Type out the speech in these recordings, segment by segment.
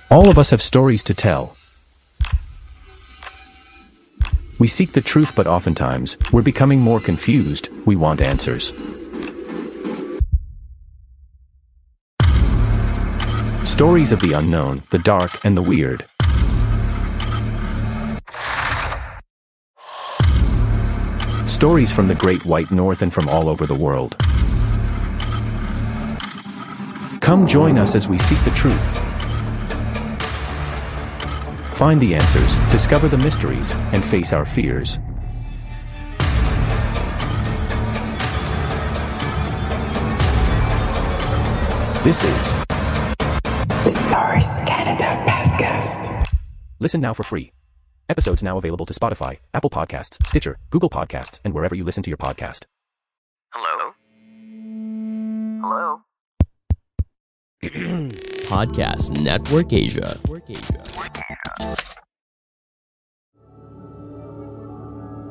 All of us have stories to tell. We seek the truth, but oftentimes, we're becoming more confused. We want answers. Stories of the unknown, the dark, and the weird. Stories from the Great White North and from all over the world. Come join us as we seek the truth. Find the answers, discover the mysteries, and face our fears. This is The Stories Canada Podcast. Listen now for free. Episodes now available to Spotify, Apple Podcasts, Stitcher, Google Podcasts, and wherever you listen to your podcast. Hello? Hello? Podcast Network Asia.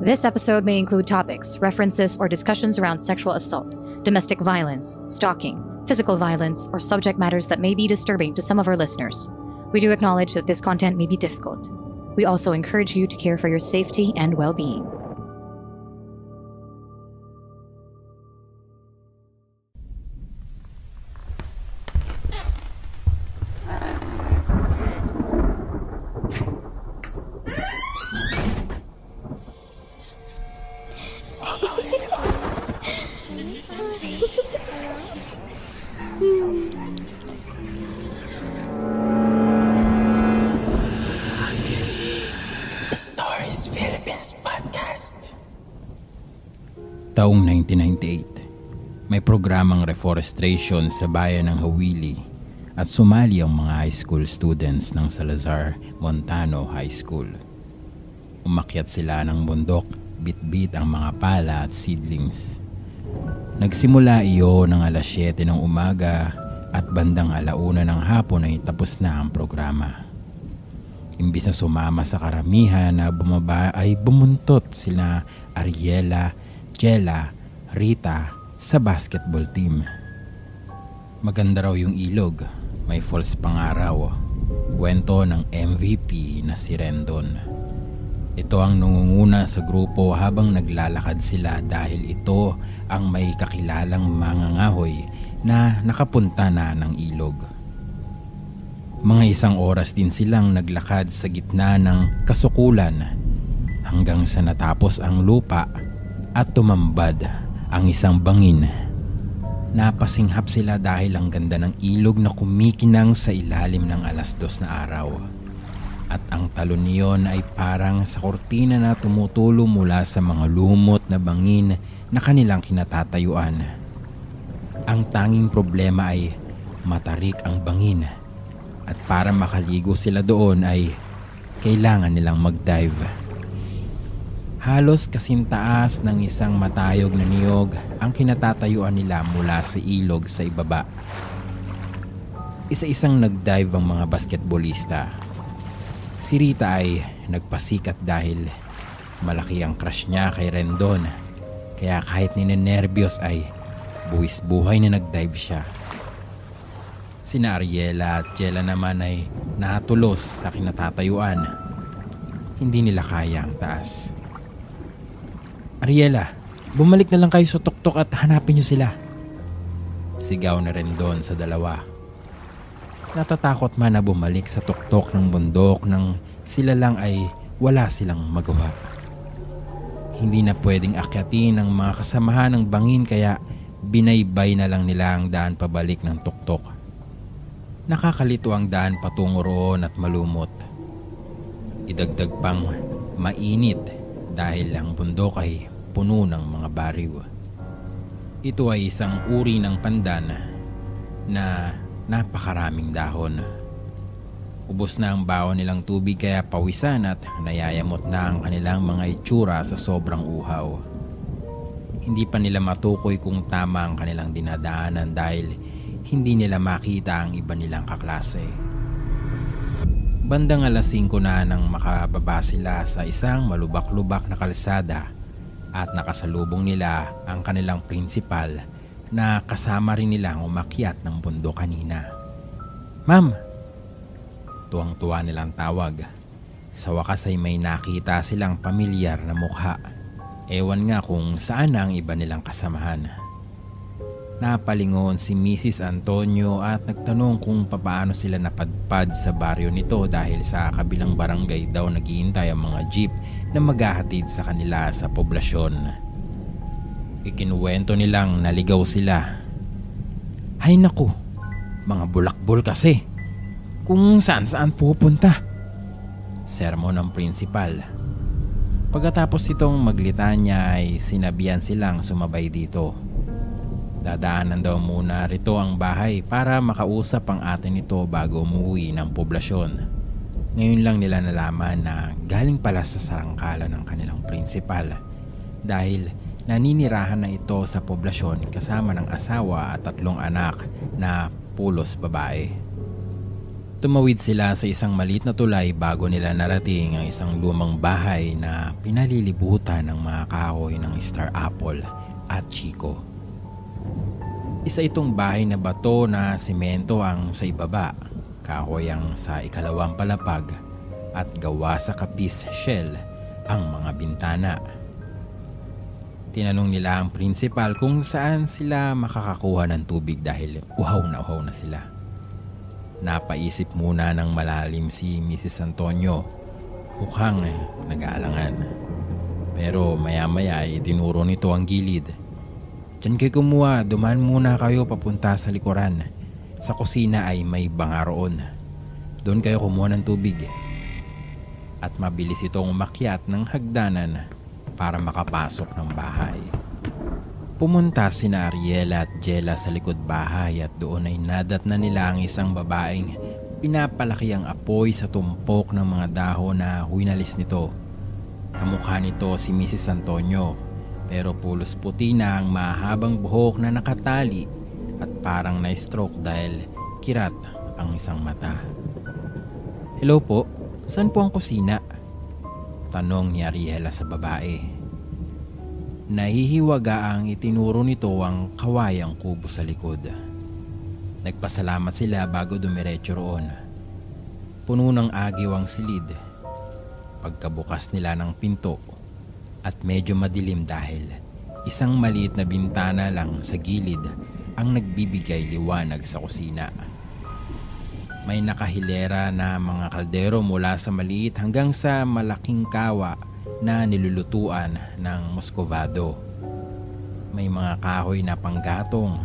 This episode may include topics, references, or discussions around sexual assault, domestic violence, stalking, physical violence, or subject matters that may be disturbing to some of our listeners. We do acknowledge that this content may be difficult. We also encourage you to care for your safety and well-being. Taong 1998, may programang reforestation sa bayan ng Hawili at sumali ang mga high school students ng Salazar Montano High School. Umakyat sila ng bundok, bit-bit ang mga pala at seedlings. Nagsimula iyon ng alas 7 ng umaga at bandang 1:00 ng hapon ay tapos na ang programa. Imbis na sumama sa karamihan na bumaba ay bumuntot sila Ariela, Jella, Rita sa basketball team. Maganda raw yung ilog, may falls pangaraw. Kwento ng MVP na si Rendon. Ito ang nangunguna sa grupo habang naglalakad sila dahil ito ang may kakilalang mangangahoy na nakapunta na ng ilog. Mga 1 oras din silang naglakad sa gitna ng kasukulan hanggang sa natapos ang lupa at tumambad ang isang bangin. Napasinghap sila dahil ang ganda ng ilog na kumikinang sa ilalim ng 2:00 na araw. At ang talon niyon ay parang sa kortina na tumutulo mula sa mga lumot na bangin na kanilang kinatatayuan. Ang tanging problema ay matarik ang bangin at para makaligo sila doon ay kailangan nilang mag-dive. Halos kasintaas ng isang matayog na niyog ang kinatatayuan nila mula sa ilog sa ibaba. Isa-isang nag-dive ang mga basketballista. Si Rita ay nagpasikat dahil malaki ang crush niya kay Rendon. Kaya kahit ninenervyos ay buwis buhay na nag-dive siya. Sina Ariela at Jella naman ay natulos sa kinatatayuan. Hindi nila kaya ang taas. Ariela, bumalik na lang kayo sa tuktok at hanapin niyo sila. Sigaw na Rendon sa dalawa. Natatakot man na bumalik sa tuktok ng bundok nang sila lang ay wala silang magawa. Hindi na pwedeng akyatin ng mga kasamahan ng bangin kaya binaybay na lang nila ang daan pabalik ng tuktok. Nakakalito ang daan patungo roon at malumot. Idagdag pang mainit dahil ang bundok ay puno ng mga bariw. Ito ay isang uri ng pandan na napakaraming dahon. Ubos na ang baon nilang tubig kaya pawisan at nayayamot na ang kanilang mga itsura sa sobrang uhaw. Hindi pa nila matukoy kung tama ang kanilang dinadaanan dahil hindi nila makita ang iba nilang kaklase. Bandang 5:00 na nang makababa sila sa isang malubak-lubak na kalsada at nakasalubong nila ang kanilang principal na kasama rin nilang umakyat ng bundok kanina. "Ma'am, Tuwang-tuwa nilang tawag. Sa wakas ay may nakita silang pamilyar na mukha. Ewan nga kung saan na ang iba nilang kasamahan. Napalingon si Mrs. Antonio at nagtanong kung paano sila napadpad sa baryo nito dahil sa kabilang barangay daw naghihintay ang mga jeep na maghahatid sa kanila sa poblasyon. Ikinuwento nilang naligaw sila. Hay naku, mga bulakbol kasi. Kung saan-saan pupunta. Sermon ng prinsipal. Pagkatapos itong maglitanya ay sinabihan silang sumabay dito. Dadaanan daw muna rito ang bahay para makausap ang ate nito bago umuwi ng poblasyon. Ngayon lang nila nalaman na galing pala sa sarangkalan ng kanilang prinsipal dahil naninirahan na ito sa poblasyon kasama ng asawa at 3 anak na pulos babae. Tumawid sila sa isang maliit na tulay bago nila narating ang isang lumang bahay na pinalilibutan ng mga kahoy ng star apple at chiko. Isa itong bahay na bato na semento ang sa ibaba, kahoy ang sa ikalawang palapag at gawa sa kapis shell ang mga bintana. Tinanong nila ang prinsipal kung saan sila makakakuha ng tubig dahil uhaw na sila. Napaisip muna ng malalim si Mrs. Antonio. Mukhang nag-aalangan. Pero maya-maya ay tinuro nito ang gilid. Diyan kayo kumuha, dumaan muna kayo papunta sa likuran. Sa kusina ay may banga roon. Doon kayo kumuha ng tubig. At mabilis itong umakyat ng hagdanan para makapasok ng bahay. Pumunta sina Ariela at Jella sa likod bahay at doon ay nadat na nila ang isang babaeng pinapalaki ang apoy sa tumpok ng mga dahon na winalis nito. Kamukha nito si Mrs. Antonio pero pulos puti na ang mahabang buhok na nakatali at parang na-stroke dahil kirat ang isang mata. Hello po, saan po ang kusina? Tanong ni Ariela sa babae. Nahihiwaga ang itinuro nito ang kawayang kubo sa likod. Nagpasalamat sila bago dumiretso roon. Puno ng agiw ang silid. Pagkabukas nila ng pinto at medyo madilim dahil isang maliit na bintana lang sa gilid ang nagbibigay liwanag sa kusina. May nakahilera na mga kaldero mula sa maliit hanggang sa malaking kawa na nilulutuan ng muscovado. May mga kahoy na panggatong,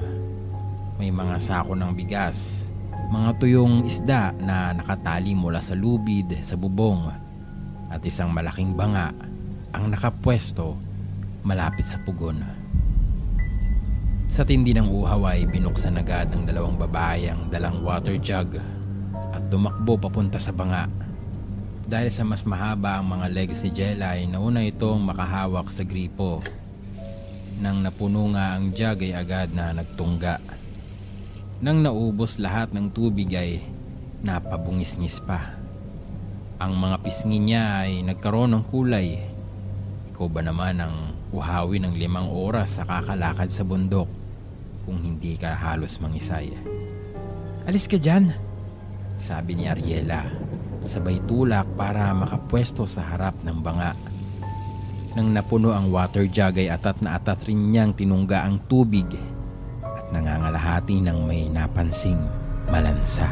may mga sako ng bigas, mga tuyong isda na nakatali mula sa lubid sa bubong at isang malaking banga ang nakapwesto malapit sa pugon. Sa tindi ng uhaw ay binuksan agad ng 2 babae ang dalang water jug at tumakbo papunta sa banga. Dahil sa mas mahaba ang mga legs ni Jella ay nauna itong makahawak sa gripo. Nang napuno nga ang jug ay agad na nagtungga. Nang naubos lahat ng tubig ay napabungis-ngis pa. Ang mga pisngi niya ay nagkaroon ng kulay. Ikaw ba naman ang uhawi ng 5 oras sa kakalakad sa bundok kung hindi ka halos mangisay? Alis ka dyan, sabi ni Ariela, sabay tulak para makapwesto sa harap ng banga. Nang napuno ang water jug ay atat na atat rin niyang tinungga ang tubig at nangangalahati ng may napansing malansa.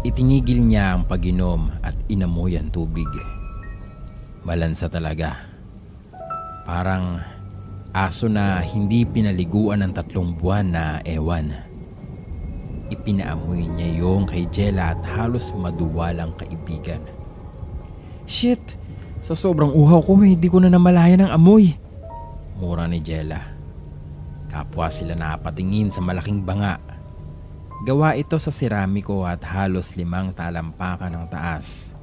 Itinigil niya ang pag-inom at inamoy ang tubig. Malansa talaga. Parang aso na hindi pinaliguan ng 3 buwan na ewan. Ipinaamoy niya yung kay Jella at halos maduwalang kaibigan. Shit! Sa sobrang uhaw ko hindi ko na namalayan ang amoy. Mura ni Jella. Kapwa sila napatingin sa malaking banga. Gawa ito sa seramiko at halos 5 talampakan ng taas.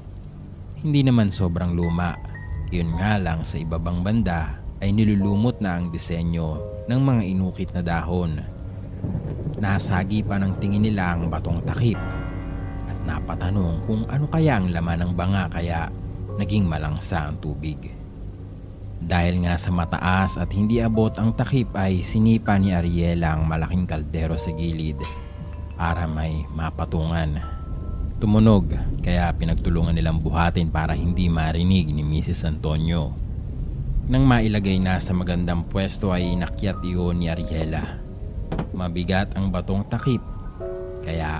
Hindi naman sobrang luma. Yun nga lang sa ibabang banda ay nilulumot na ang disenyo ng mga inukit na dahon. Nasagi pa ng tingin nila ang batong takip at napatanong kung ano kaya ang laman ng banga kaya naging malangsa ang tubig. Dahil nga sa mataas at hindi abot ang takip ay sinipa ni Ariela ang malaking kaldero sa gilid para may mapatungan. Tumunog kaya pinagtulungan nilang buhatin para hindi marinig ni Mrs. Antonio. Nang mailagay na sa magandang pwesto ay inakyat iyon ni Ariela. Mabigat ang batong takip kaya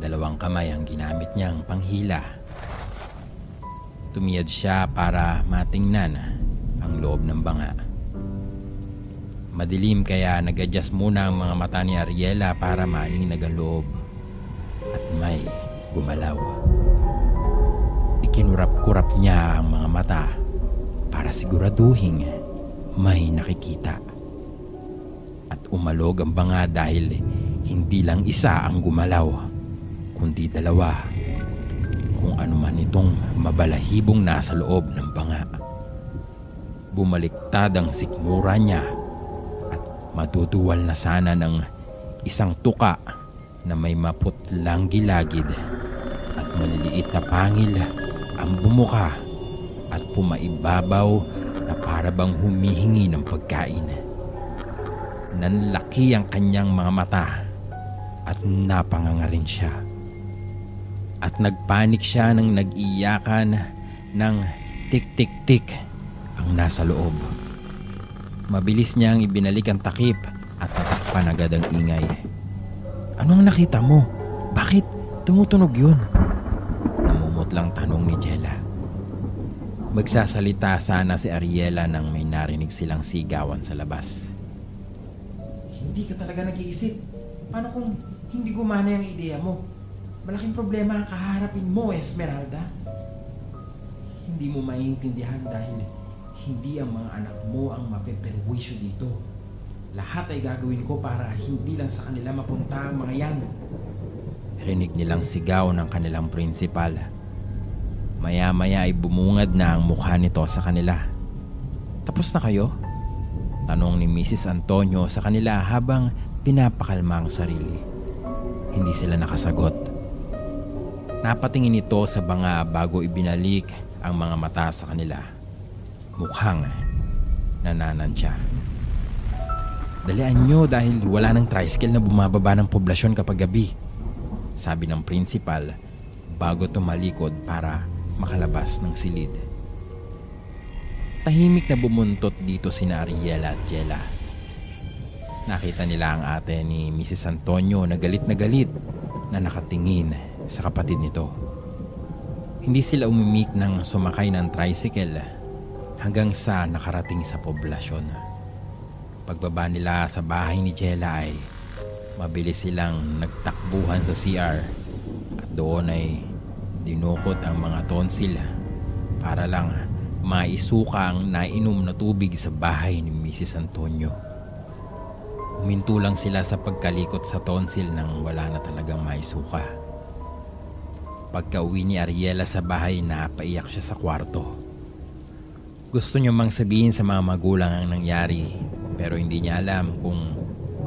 2 kamay ang ginamit niyang panghila. Tumiyad siya para matingnan ang loob ng banga. Madilim kaya nag-adjust muna ang mga mata ni Ariela para maaninag ang loob. At may gumalaw. Ikinurap-kurap niya ang mga mata para siguraduhin may nakikita. At umalog ang banga dahil hindi lang isa ang gumalaw, kundi 2. Kung ano man itong mabalahibong nasa loob ng banga. Bumaliktad ang sikmura niya at matutuwal na sana ng isang tuka na may maputlang gilagid at maliliit na pangil ang bumuka at pumaibabaw na para bang humihingi ng pagkain. Nanlaki ang kanyang mga mata at napanganga rin siya. At nagpanik siya nang nag-iyakan ng tik-tik-tik ang nasa loob. Mabilis niyang ibinalik ang takip at natakpan agad ang ingay. Ano ang nakita mo? Bakit tumutunog yun? Namumutlang tanong ni Jella. Magsasalita sana si Ariela nang may narinig silang sigawan sa labas. Hindi ka talaga nag-iisip. Paano kung hindi gumana yung ideya mo? Malaking problema ang kaharapin mo, Esmeralda. Hindi mo maiintindihan dahil hindi ang mga anak mo ang mapeperwisyo dito. Lahat ay gagawin ko para hindi lang sa kanila mapunta ang mga yan. Rinig nilang sigaw ng kanilang prinsipal. Maya-maya ay bumungad na ang mukha nito sa kanila. Tapos na kayo? Tanong ni Mrs. Antonio sa kanila habang pinapakalma ang sarili. Hindi sila nakasagot. Napatingin ito sa banga bago ibinalik ang mga mata sa kanila. Mukhang nananansya. Dalian nyo dahil wala ng tricycle na bumababa ng poblasyon kapag gabi, sabi ng prinsipal bago tumalikod para makalabas ng silid. Tahimik na bumuntot dito sina Ariela at Jella. Nakita nila ang ate ni Mrs. Antonio na galit na nakatingin sa kapatid nito. Hindi sila umimik nang sumakay ng tricycle hanggang sa nakarating sa poblasyon. Pagbaba nila sa bahay ni Jella ay mabilis silang nagtakbuhan sa CR at doon ay dinukot ang mga tonsil para lang maisuka ang nainom na tubig sa bahay ni Mrs. Antonio. Huminto lang sila sa pagkalikot sa tonsil nang wala na talagang maisuka. Pagka-uwi ni Ariela sa bahay, napaiyak siya sa kwarto. Gusto niya mang sabihin sa mga magulang ang nangyari pero hindi niya alam kung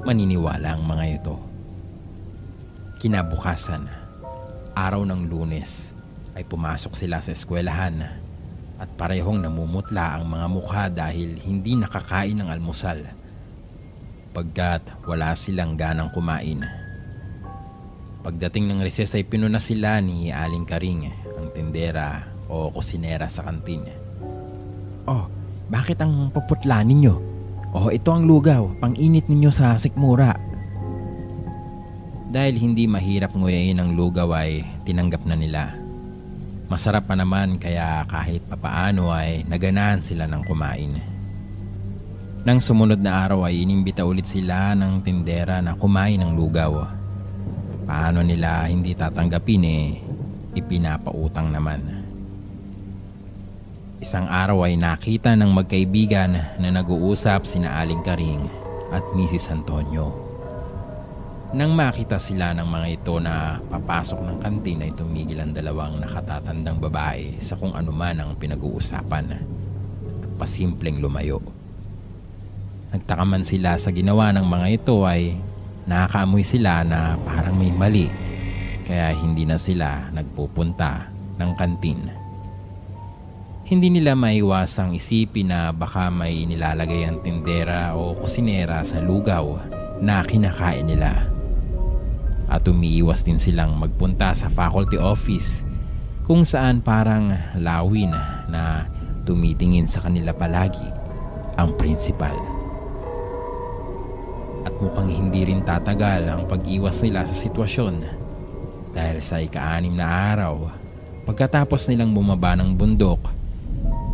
maniniwala ang mga ito. Kinabukasan, araw ng Lunes, ay pumasok sila sa eskwelahan at parehong namumutla ang mga mukha dahil hindi nakakain ng almusal pagkat wala silang ganang kumain. Pagdating ng recess ay pinuna sila ni Aling Karing, ang tindera o kusinera sa kantin. Oh, bakit ang paputla ninyo? Oh, ito ang lugaw, pang-init ninyo sa sikmura. Dahil hindi mahirap nguyain ang lugaw ay tinanggap na nila. Masarap pa naman kaya kahit papaano ay naganahan sila ng kumain. Nang sumunod na araw ay inimbita ulit sila ng tindera na kumain ng lugaw. Paano nila hindi tatanggapin ipinapautang naman. Isang araw ay nakita ng magkaibigan na nag-uusap sina Aling Karing at Mrs. Antonio. Nang makita sila ng mga ito na papasok ng kantin ay tumigil ang dalawang nakatatandang babae sa kung anuman ang pinag-uusapan at pasimpleng lumayo. Nagtaka man sila sa ginawa ng mga ito ay nakakaamoy sila na parang may mali kaya hindi na sila nagpupunta ng kantin. Hindi nila maiwasang isipin na baka may inilalagay ang tindera o kusinera sa lugaw na kinakain nila. at umiiwas din silang magpunta sa faculty office kung saan parang lawin na tumitingin sa kanila palagi ang principal. At mukhang hindi rin tatagal ang pag-iwas nila sa sitwasyon dahil sa ika-6 na araw pagkatapos nilang bumaba ng bundok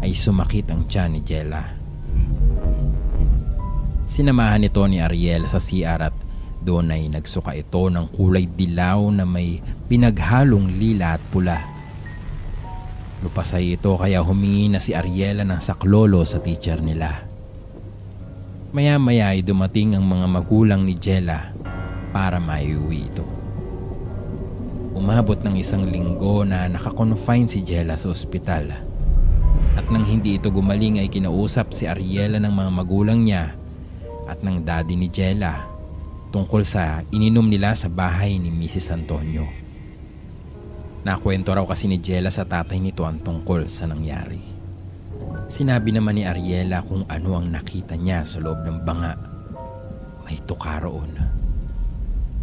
ay sumakit ang tiyan ni Jella. Sinamahan nito ni Ariel sa CR at doon ay nagsuka ito ng kulay dilaw na may pinaghalong lila at pula. Lupasay ito kaya humingi na si Ariela ng saklolo sa teacher nila. Maya-maya ay dumating ang mga magulang ni Jella para maiuwi ito. Umabot ng 1 linggo na nakakonfine si Jella sa ospital. At nang hindi ito gumaling ay kinausap si Ariela ng mga magulang niya at ng daddy ni Jella tungkol sa ininom nila sa bahay ni Mrs. Antonio. Nakwento raw kasi ni Jella sa tatay nito ang tungkol sa nangyari. Sinabi naman ni Ariela kung ano ang nakita niya sa loob ng banga. May tuka roon.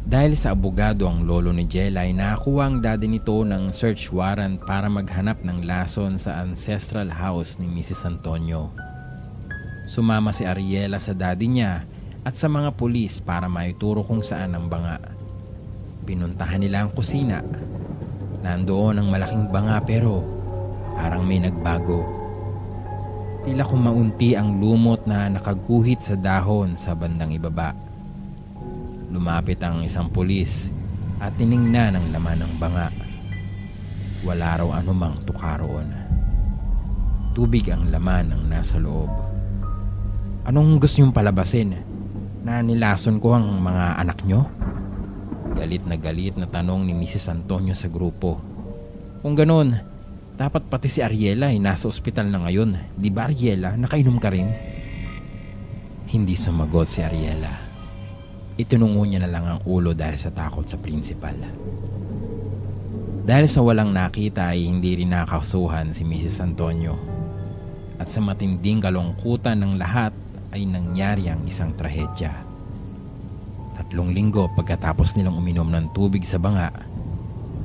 Dahil sa abogado ang lolo ni Jella ay nakakuha ang daddy nito ng search warrant para maghanap ng lason sa ancestral house ni Mrs. Antonio. Sumama si Ariela sa daddy niya at sa mga pulis para maituro kung saan ang banga. Pinuntahan nila ang kusina. Nandoon ang malaking banga pero parang may nagbago. Tila kumaunti ang lumot na nakaguhit sa dahon sa bandang ibaba. Lumapit ang isang pulis at tiningnan ang laman ng banga. Wala raw anumang tuka roon. Tubig ang laman ng nasa loob. Anong gusto niyong palabasin? Na nilason ko ang mga anak niyo? Galit na tanong ni Mrs. Antonio sa grupo. Kung ganoon, dapat pati si Ariela ay nasa ospital na ngayon. Di ba Ariela, nakainom ka rin? Hindi sumagot si Ariela. Itinungo niya na lang ang ulo dahil sa takot sa principal. Dahil sa walang nakita ay hindi rin nakasuhan si Mrs. Antonio. At sa matinding kalungkutan ng lahat ay nangyari ang isang trahedya. 3 linggo pagkatapos nilang uminom ng tubig sa banga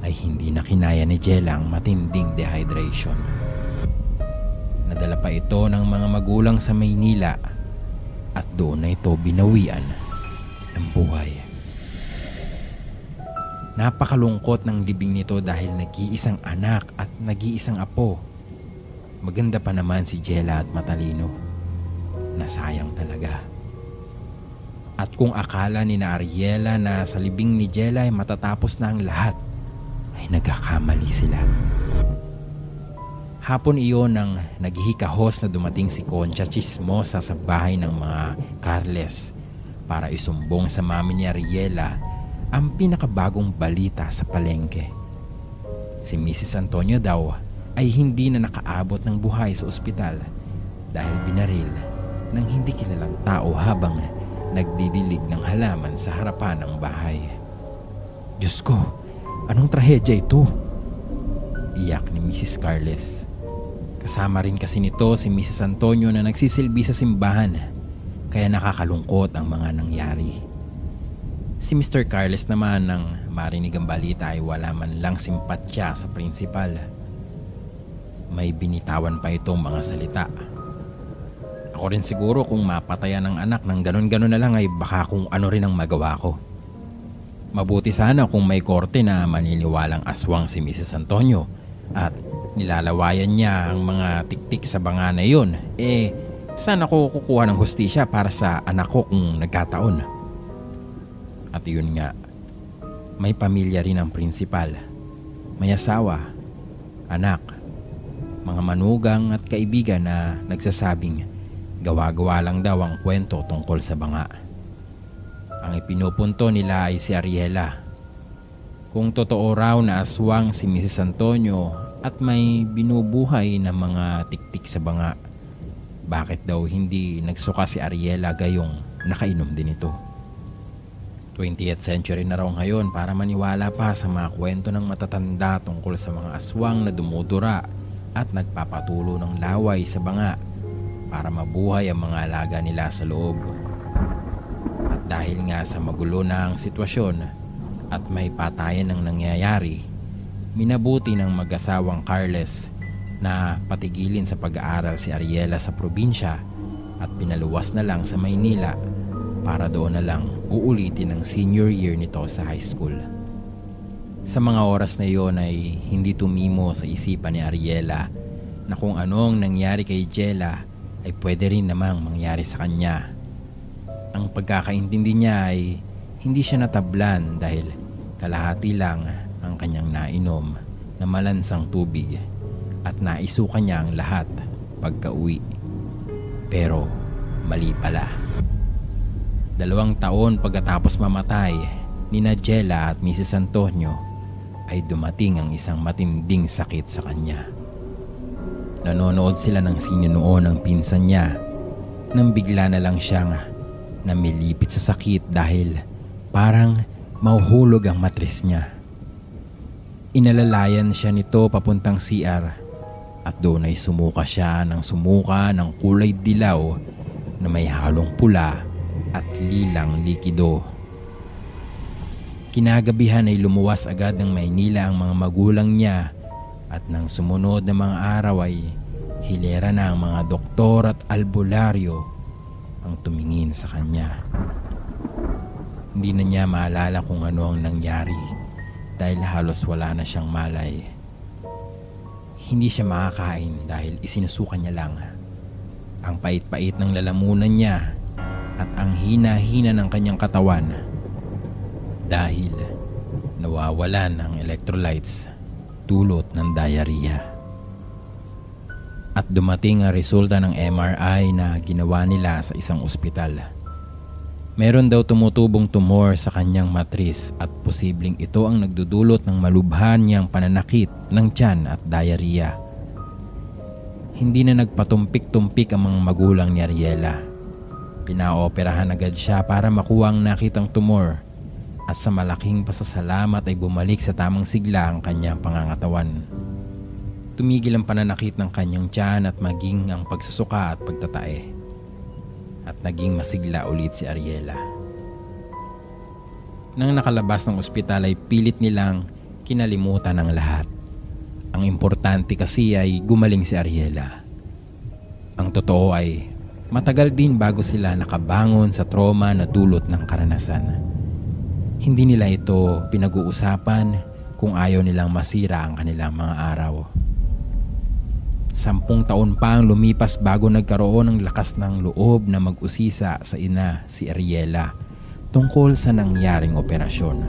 ay hindi na kinaya ni Jella ang matinding dehydration. Nadala pa ito ng mga magulang sa Maynila at doon na ito binawian ng buhay. Napakalungkot ng libing nito dahil nag-iisang anak at nag-iisang apo. Maganda pa naman si Jella at matalino. Nasayang talaga. At kung akala ni na Ariela na sa libing ni Jella ay matatapos na ang lahat, ay nagkakamali sila. Hapon iyon nang naghihikahos na dumating si Concha Chismosa sa bahay ng mga Carles para isumbong sa mami ni Ariela ang pinakabagong balita sa palengke. Si Mrs. Antonio daw ay hindi na nakaabot ng buhay sa ospital dahil binaril ng hindi kilalang tao habang nagdidilig ng halaman sa harapan ng bahay. Diyos ko, anong trahedya ito? Iyak ni Mrs. Carles. Kasama rin kasi nito si Mrs. Antonio na nagsisilbi sa simbahan, kaya nakakalungkot ang mga nangyari. Si Mr. Carles naman nang marinig ang balita ay wala man lang simpatya sa principal. May binitawan pa itong mga salita. Ako rin siguro kung mapatayan ng anak ng ganon-ganon na lang ay baka kung ano rin ang magawa ko. Mabuti sana kung may korte na maniniwalang aswang si Mrs. Antonio at nilalawayan niya ang mga tiktik sa banga na yun. Saan ako kukuha ng hustisya para sa anak ko kung nagkataon? At yun nga, may pamilya rin ang principal. May asawa, anak, mga manugang at kaibigan na nagsasabing gawa-gawa lang daw ang kwento tungkol sa banga. Ang ipinupunto nila ay si Ariela. Kung totoo raw na aswang si Mrs. Antonio at may binubuhay na mga tiktik sa banga, bakit daw hindi nagsuka si Ariela gayong nakainom din ito? 20th century na raw ngayon para maniwala pa sa mga kwento ng matatanda tungkol sa mga aswang na dumudura at nagpapatulo ng laway sa banga para mabuhay ang mga alaga nila sa loob. At dahil nga sa magulo na ang sitwasyon, at may patayan ng nangyayari, minabuti ng mag-asawang Carles na patigilin sa pag-aaral si Ariela sa probinsya at pinaluwas na lang sa Maynila para doon na lang uulitin ang senior year nito sa high school. Sa mga oras na iyon ay hindi tumimo sa isipan ni Ariela na kung anong nangyari kay Jella ay pwede rin namang mangyari sa kanya. Ang pagkakaintindi niya ay hindi siya natablan dahil kalahati lang ang kanyang nainom na malansang tubig at naisuka niya ang lahat pagka-uwi. Pero mali pala. 2 taon pagkatapos mamatay nina Jella at Mrs. Antonio ay dumating ang isang matinding sakit sa kanya. Nanonood sila ng sine noon ng pinsan niya nang bigla na lang siyang namilipit sa sakit dahil parang mahuhulog ang matris niya. Inalalayan siya nito papuntang CR at doon ay sumuka siya ng kulay dilaw na may halong pula at lilang likido. Kinagabihan ay lumuwas agad ng Maynila ang mga magulang niya at nang sumunod na mga araw ay hilera na ang mga doktor at albularyo ang tumingin sa kanya. Hindi na niya maalala kung ano ang nangyari dahil halos wala na siyang malay. Hindi siya makakain dahil isinusuka niya lang. Ang pait-pait ng lalamunan niya at ang hina-hina ng kanyang katawan dahil nawawalan ng electrolytes dulot ng diarrhea. At dumating ang resulta ng MRI na ginawa nila sa isang ospital. Meron daw tumutubong tumor sa kanyang matris at posibleng ito ang nagdudulot ng malubhan niyang pananakit ng tiyan at diarrhea. Hindi na nagpatumpik-tumpik ang mga magulang ni Ariela. Pinaoperahan agad siya para makuha ang nakitang tumor at sa malaking pasasalamat ay bumalik sa tamang sigla ang kanyang pangangatawan. Tumigil ang pananakit ng kanyang tiyan at maging ang pagsusuka at pagtatae. At naging masigla ulit si Ariela. Nang nakalabas ng ospital ay pilit nilang kinalimutan ang lahat. Ang importante kasi ay gumaling si Ariela. Ang totoo ay matagal din bago sila nakabangon sa trauma na dulot ng karanasan. Hindi nila ito pinag-uusapan kung ayaw nilang masira ang kanilang mga araw. 10 taon pa ang lumipas bago nagkaroon ng lakas ng loob na mag-usisa sa ina si Ariela tungkol sa nangyaring operasyon.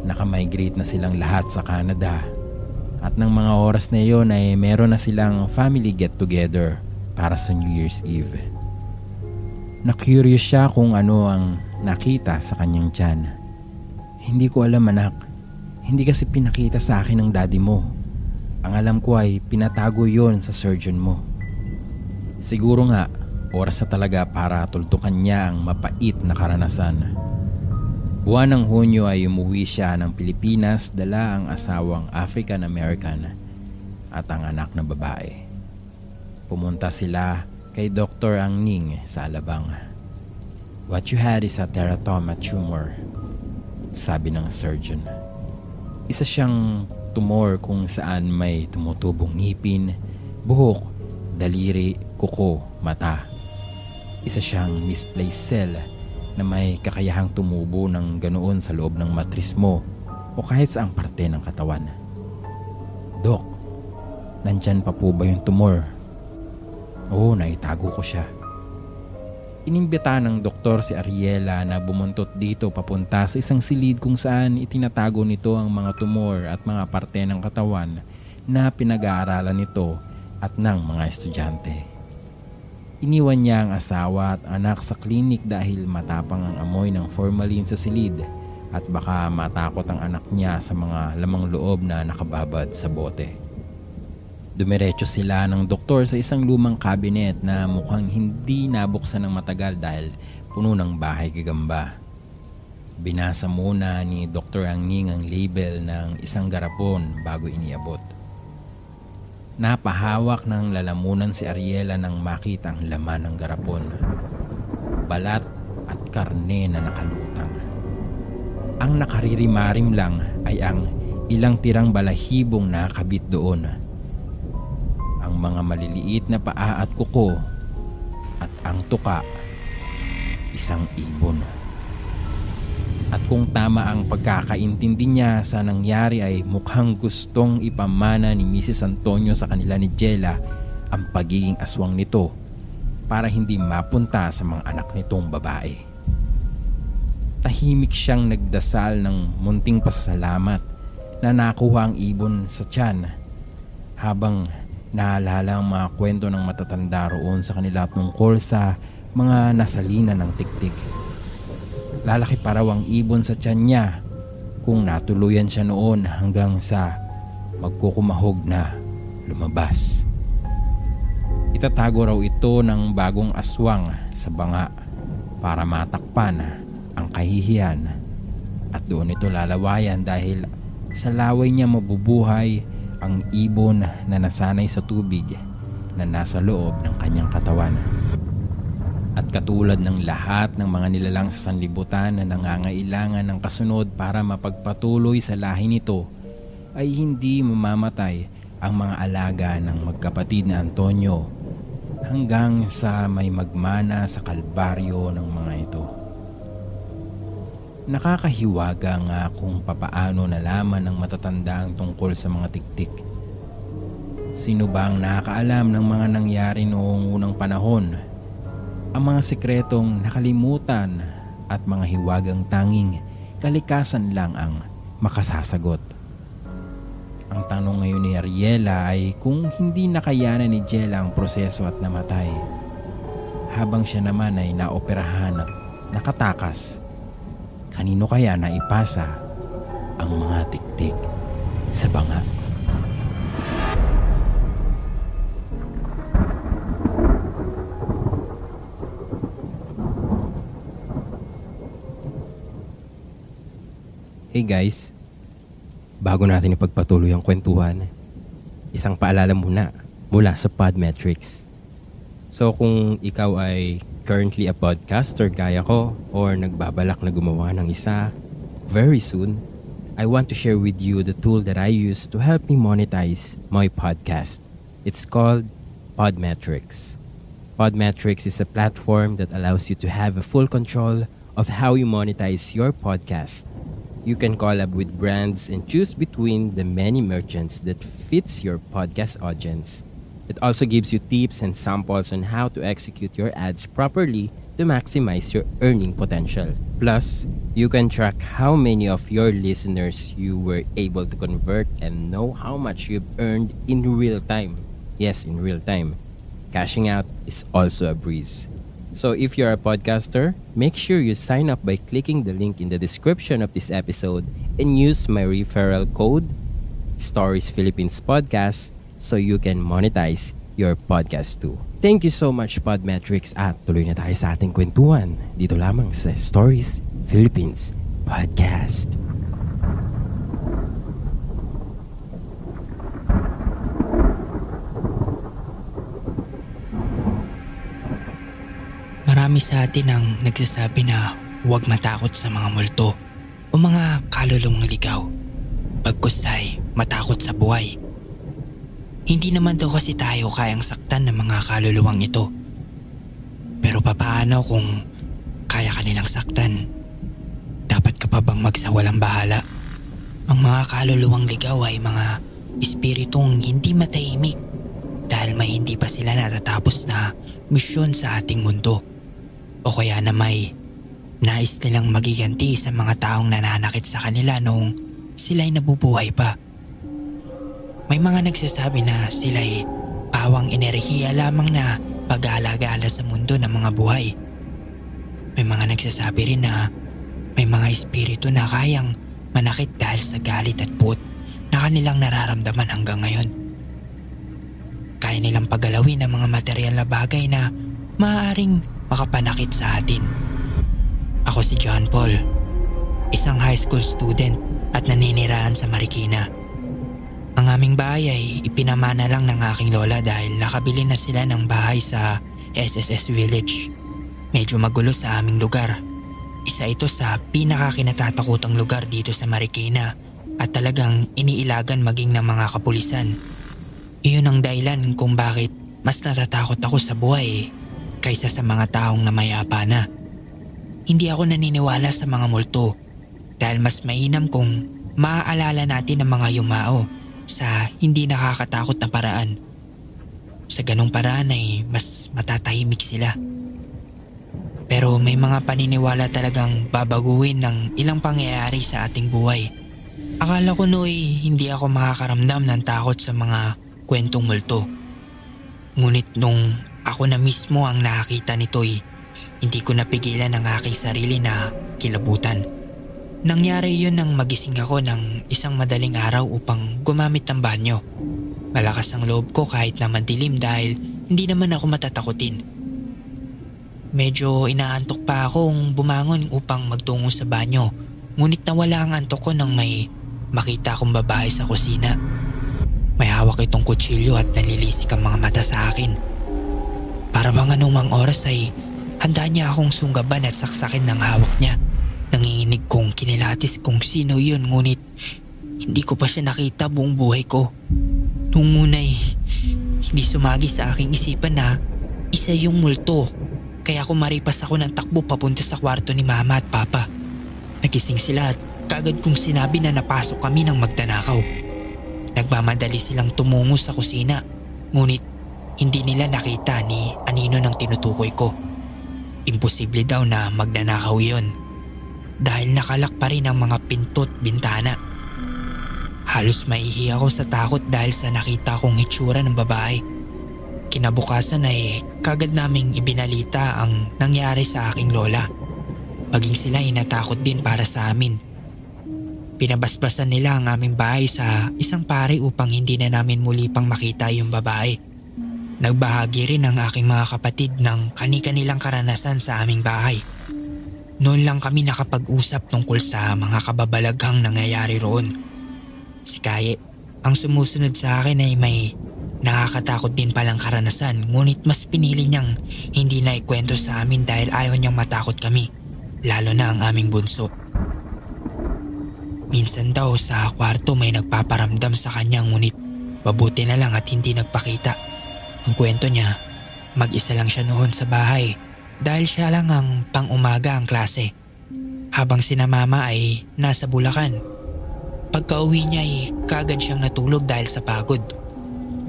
Nakamigrate na silang lahat sa Canada at ng mga oras na iyon ay meron na silang family get-together para sa New Year's Eve. Na-curious siya kung ano ang nakita sa kanyang tiyan. Hindi ko alam anak, hindi kasi pinakita sa akin ng daddy mo. Ang alam ko ay pinatago yon sa surgeon mo. Siguro nga, oras na talaga para tultukan niya ang mapait na karanasan. Buwan ng Hunyo ay umuwi siya ng Pilipinas, dala ang asawang African American at ang anak na babae. Pumunta sila kay Dr. Angning sa Alabang. What you had is a teratoma tumor, sabi ng surgeon. Isa siyang tumor kung saan may tumutubong ngipin, buhok, daliri, kuko, mata. Isa siyang misplaced cell na may kakayahang tumubo ng ganoon sa loob ng matris mo o kahit saang parte ng katawan. Dok, nandyan pa po ba yung tumor? Oo, naitago ko siya. Inimbita ng doktor si Ariela na bumuntot dito papunta sa isang silid kung saan itinatago nito ang mga tumor at mga parte ng katawan na pinag-aaralan nito at ng mga estudyante. Iniwan niya ang asawa at anak sa klinik dahil matapang ang amoy ng formalin sa silid at baka matakot ang anak niya sa mga lamang loob na nakababad sa bote. Dumiretso sila ng doktor sa isang lumang cabinet na mukhang hindi nabuksan ng matagal dahil puno ng bahay gagamba. Binasa muna ni Dr. Angning ang label ng isang garapon bago iniabot. Napahawak ng lalamunan si Ariela nang makita ang laman ng garapon. Balat at karne na nakalutang. Ang nakaririmarim lang ay ang ilang tirang balahibong nakabit doon. Ang mga maliliit na paa at kuko at ang tuka, isang ibon. At kung tama ang pagkakaintindi niya sa nangyari ay mukhang gustong ipamana ni Mrs. Antonio sa kanila ni Jella ang pagiging aswang nito para hindi mapunta sa mga anak nitong babae. Tahimik siyang nagdasal ng munting pasasalamat na nakuha ang ibon sa tiyan habang naalala ang mga kwento ng matatanda roon sa kanila tungkol sa mga nasalinan ng tiktik. Lalaki pa raw ang ibon sa tiyan niya kung natuluyan siya noon hanggang sa magkukumahog na lumabas. Itatago raw ito ng bagong aswang sa banga para matakpan ang kahihiyan at doon ito lalawayan dahil sa laway niya mabubuhay ang ibon na nasanay sa tubig na nasa loob ng kanyang katawan. At katulad ng lahat ng mga nilalang sa sanlibutan na nangangailangan ng kasunod para mapagpatuloy sa lahi nito, ay hindi mamamatay ang mga alaga ng magkapatid na Antonio hanggang sa may magmana sa kalbaryo ng mga ito. Nakakahiwaga nga kung papaano nalaman ng matatanda ang tungkol sa mga tiktik. Sino ba ang nakakaalam ng mga nangyari noong unang panahon? Ang mga sikretong nakalimutan at mga hiwagang tanging kalikasan lang ang makasasagot. Ang tanong ngayon ni Ariela ay kung hindi nakayanan ni Jella ang proseso at namatay, habang siya naman ay naoperahan at nakatakas, kanino kaya naipasa ang mga tiktik sa banga? Hey guys, bago natin ipagpatuloy ang kwentuhan, isang paalala muna mula sa Podmetrics. So kung ikaw ay currently a podcaster gaya ko or nagbabalak na gumawa ng isa very soon, I want to share with you the tool that I use to help me monetize my podcast. It's called Podmetrics. Podmetrics is a platform that allows you to have a full control of how you monetize your podcast. You can collab with brands and choose between the many merchants that fits your podcast audience. It also gives you tips and samples on how to execute your ads properly to maximize your earning potential. Plus, you can track how many of your listeners you were able to convert and know how much you've earned in real time. Yes, in real time. Cashing out is also a breeze. So if you're a podcaster, make sure you sign up by clicking the link in the description of this episode and use my referral code Stories Philippines Podcast so you can monetize your podcast too. Thank you so much Podmetrics at tuloy na tayo sa ating kwentuhan dito lamang sa Stories Philippines Podcast. Marami sa atin ang nagsasabi na huwag matakot sa mga multo o mga kaluluwang ligaw, bagkus ay matakot sa buhay. Hindi naman daw kasi tayo kayang saktan ng mga kaluluwang ito. Pero papaano kung kaya kanilang saktan? Dapat ka pa bang magsawalang bahala? Ang mga kaluluwang ligaw ay mga espiritong hindi matahimik dahil may hindi pa sila natatapos na misyon sa ating mundo. O kaya na may nais nilang magiganti sa mga taong nananakit sa kanila noong sila'y nabubuhay pa. May mga nagsasabi na sila'y pawang enerhiya lamang na pag-aala-gala sa mundo ng mga buhay. May mga nagsasabi rin na may mga espiritu na kayang manakit dahil sa galit at puot na kanilang nararamdaman hanggang ngayon. Kaya nilang paggalawin ang mga material na bagay na maaaring makapanakit sa atin. Ako si John Paul, isang high school student at naninirahan sa Marikina. Ang aming bahay ay ipinamana lang ng aking lola dahil nakabili na sila ng bahay sa SSS Village. Medyo magulo sa aming lugar isa ito sa pinakakinatatakutang lugar dito sa Marikina at talagang iniilagan maging ng mga kapulisan. Iyon ang dahilan kung bakit mas natatakot ako sa buhay kaysa sa mga taong namayapa na. Hindi ako naniniwala sa mga multo dahil mas mainam kung maaalala natin ang mga yumao sa hindi nakakatakot na paraan. Sa ganong paraan ay mas matatahimik sila. Pero may mga paniniwala talagang babaguhin ng ilang pangyayari sa ating buhay. Akala ko nooy hindi ako makakaramdam ng takot sa mga kwentong multo. Ngunit nung ako na mismo ang nakakita nito'y hindi ko napigilan ang aking sarili na kilabutan. Nangyari yun nang magising ako ng isang madaling araw upang gumamit ng banyo. Malakas ang loob ko kahit na madilim dahil hindi naman ako matatakutin. Medyo inaantok pa akong bumangon upang magtungo sa banyo, ngunit nawala ang antok ko nang may makita akong babae sa kusina. May hawak itong kutsilyo at nalilisik ang mga mata sa akin. Para bang anumang oras ay handa niya akong sunggaban at saksakin ng hawak niya. Nanginginig kong kinilatis kung sino yun, ngunit hindi ko pa siya nakita buong buhay ko. Nung una'y hindi sumagi sa aking isipan na isa yung multo, kaya kumaripas ako ng takbo papunta sa kwarto ni Mama at Papa. Nagising sila at kagad kong sinabi na napasok kami ng magdanakaw. Nagmamadali silang tumungo sa kusina, ngunit hindi nila nakita ni anino ng tinutukoy ko. Imposible daw na magnanakaw yon dahil nakalak pa rin ang mga pinto't bintana. Halos maihi ako sa takot dahil sa nakita kong hitsura ng babae. Kinabukasan ay kagad naming ibinalita ang nangyari sa aking lola. Maging sila ay natakot din para sa amin. Pinabasbasan nila ang aming bahay sa isang pare upang hindi na namin muli pang makita yung babae. Nagbahagi rin ang aking mga kapatid ng kani-kanilang karanasan sa aming bahay. Noon lang kami nakapag-usap tungkol sa mga kababalaghang nangyayari roon. Si Kaye, ang sumusunod sa akin ay may nakakatakot din palang karanasan, ngunit mas pinili niyang hindi na ikwento sa amin dahil ayaw niyang matakot kami, lalo na ang aming bunso. Minsan daw sa kwarto may nagpaparamdam sa kanya, ngunit mabuti na lang at hindi nagpakita. Ang kwento niya, mag-isa lang siya noon sa bahay dahil siya lang ang pang-umaga ang klase, habang sina Mama ay nasa Bulacan. Pagka-uwi niya ay kagad siyang natulog dahil sa pagod.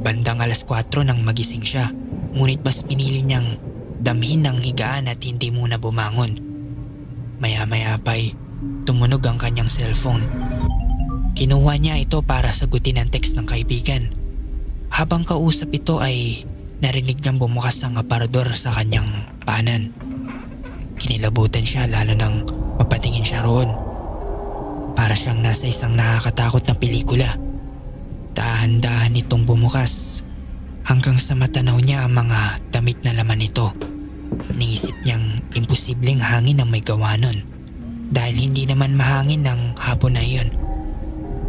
Bandang 4:00 nang magising siya, ngunit mas pinili niyang damhin ng higaan at hindi muna bumangon. Maya-maya pa'y tumunog ang kanyang cellphone. Kinuha niya ito para sagutin ang text ng kaibigan. Habang kausap ito ay narinig niyang bumukas ang aparador sa kanyang paanan. Kinilabutan siya lalo nang mapatingin siya roon. Para siyang nasa isang nakakatakot na pelikula. Dahan-dahan itong bumukas hanggang sa matanaw niya ang mga damit na laman nito. Niisip niyang imposibleng hangin ang may gawa nun dahil hindi naman mahangin ng hapon na iyon.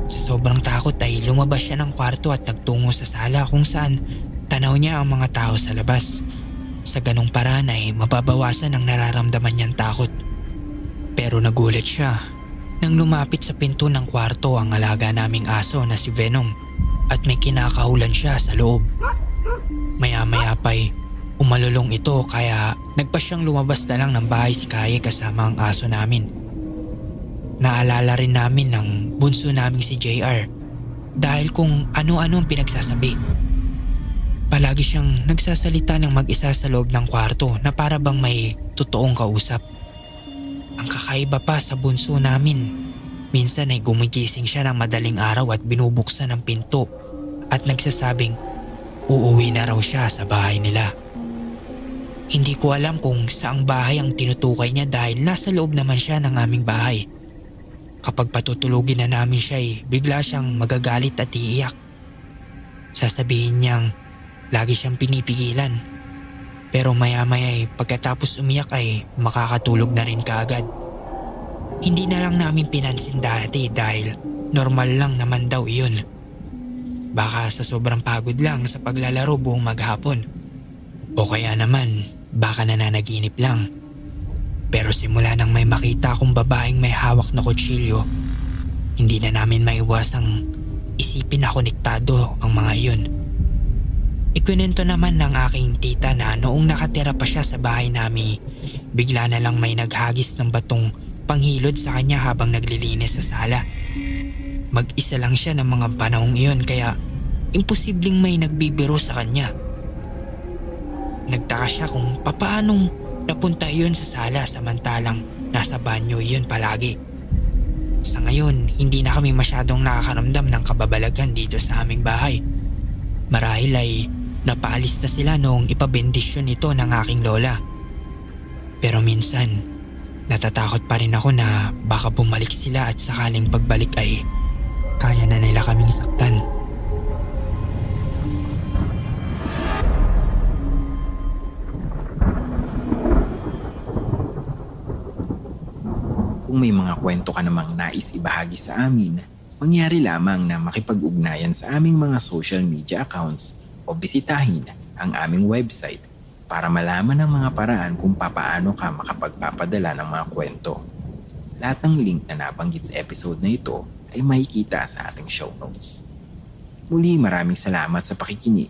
Sa sobrang takot ay lumabas siya ng kwarto at nagtungo sa sala kung saan tanaw niya ang mga tao sa labas. Sa ganong paraan ay mababawasan ang nararamdaman niyang takot. Pero nagulat siya nang lumapit sa pinto ng kwarto ang alaga naming aso na si Venom at may kinakahulan siya sa loob. Maya-maya pa'y umalulong ito kaya nagpa siyang lumabas na lang ng bahay si Kaye kasama ang aso namin. Naalala rin namin ng bunso naming si JR dahil kung ano-ano ang pinagsasabi. Palagi siyang nagsasalita ng mag-isa sa loob ng kwarto na para bang may totoong kausap. Ang kakaiba pa sa bunso namin, minsan ay gumigising siya ng madaling araw at binubuksan ang pinto at nagsasabing uuwi na raw siya sa bahay nila. Hindi ko alam kung saang bahay ang tinutukoy niya dahil nasa loob naman siya ng aming bahay. Kapag patutulugin na namin siya ay bigla siyang magagalit at iiyak. Sasabihin niyang lagi siyang pinipigilan. Pero maya-maya ay pagkatapos umiyak ay makakatulog na rin kaagad. Hindi na lang namin pinansin dati dahil normal lang naman daw iyon. Baka sa sobrang pagod lang sa paglalaro buong maghapon. O kaya naman baka nananaginip lang. Pero simula nang may makita akong babaeng may hawak na kutsilyo, hindi na namin maiwasang isipin na konektado ang mga iyon. Ikwento naman ng aking tita na noong nakatira pa siya sa bahay namin, bigla na lang may naghagis ng batong panghilod sa kanya habang naglilinis sa sala. Mag-isa lang siya ng mga panahong iyon kaya imposibleng may nagbibiro sa kanya. Nagtaka siya kung papaanong napunta iyon sa sala samantalang nasa banyo iyon palagi. Sa ngayon, hindi na kami masyadong nakakaramdam ng kababalaghan dito sa aming bahay. Marahil ay napaalis na sila noong ipabendisyon ito ng aking lola. Pero minsan, natatakot pa rin ako na baka bumalik sila at sakaling pagbalik ay kaya na nila kaming saktan. Kung may mga kwento ka namang nais ibahagi sa amin, mangyari lamang na makipag-ugnayan sa aming mga social media accounts o bisitahin ang aming website para malaman ang mga paraan kung papaano ka makapagpapadala ng mga kwento. Lahat ng link na nabanggit sa episode na ito ay makikita sa ating show notes. Muli maraming salamat sa pakikinig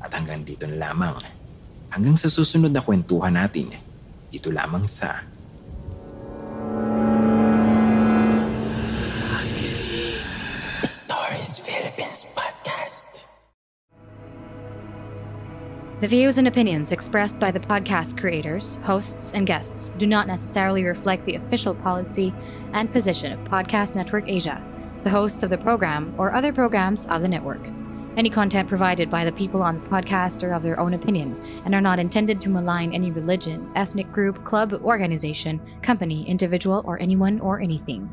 at hanggang dito na lamang. Hanggang sa susunod na kwentuhan natin, dito lamang sa Stories Philippines Podcast. The views and opinions expressed by the podcast creators, hosts, and guests do not necessarily reflect the official policy and position of Podcast Network Asia, the hosts of the program, or other programs of the network. Any content provided by the people on the podcast are of their own opinion and are not intended to malign any religion, ethnic group, club, organization, company, individual, or anyone or anything.